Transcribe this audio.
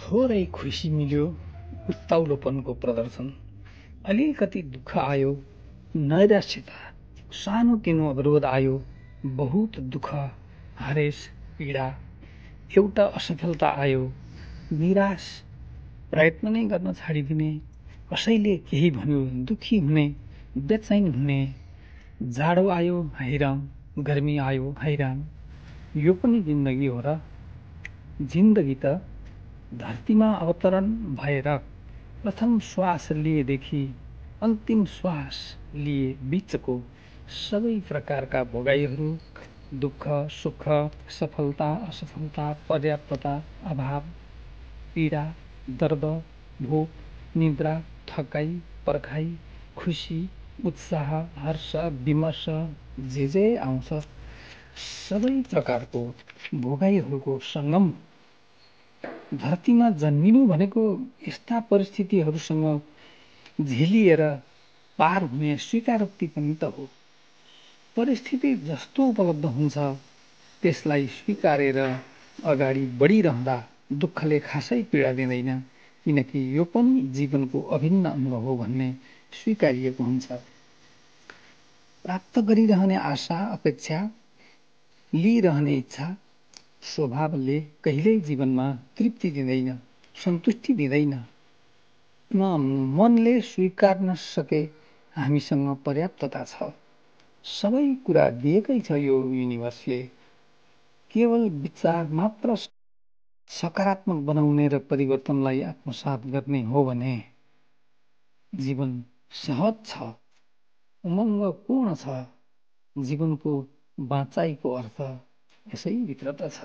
थोरै खुसी मिल्यो, उत्ताउलोपनको प्रदर्शन। अलिकति दुःख आयो, नैराश्यता, सानोतिनो अवरोध आयो। बहुत दुःख, हरेस, पीडा, एउटा असफलता आयो, निराश, प्रयत्न नै गर्न छाडिदिने, कसैले केही भन्यो दुखी हुने, बेचैन हुने, जाडो आयो हैरान, गर्मी आयो हैरान। यो पनि जिन्दगी हो र। जिन्दगी त धरतीमा अवतरण भएर प्रथम श्वास लिएदेखि अन्तिम श्वास लिए बिचको सबै प्रकारका भोगाइहरू, दुःख सुख, सफलता असफलता, पर्याप्तता अभाव, पीडा दर्द, भोक निद्रा, थकाइ पर्खाइ, खुसी उत्साह हर्ष विमर्श, जे आउँछ सबै प्रकारको भोगाइहरूको सङ्गम। धरतीमा जन्मिनु भनेको यस्ता परिस्थितिहरूसँग झेलिएर पार हुने स्वीकारोक्ति पनि त हो। परिस्थिति जस्तो उपलब्ध हुन्छ त्यसलाई स्वीकारेर अगाडि बढिरहँदा दुःखले खासै पीडा दिँदैन, किनकि यो पनि जीवनको अभिन्न अङ्ग हो भन्ने स्वीकारिएको हुन्छ। प्राप्त गरिरहने आशा अपेक्षा, लिइरहने इच्छा स्वभावले कहिल्यै जीवनमा तृप्ति दिँदैन, सन्तुष्टि दिँदैन। मनले स्वीकार्न सके हामीसँग पर्याप्तता छ, सबै कुरा दिएकै छ यो युनिभर्सले। केवल विचार मात्र सकारात्मक बनाउने र परिवर्तनलाई आत्मसात गर्ने हो भने जीवन सहज छ, उमङ्गपूर्ण छ। जीवनको बाँचाइको अर्थ यसैभित्र त छ।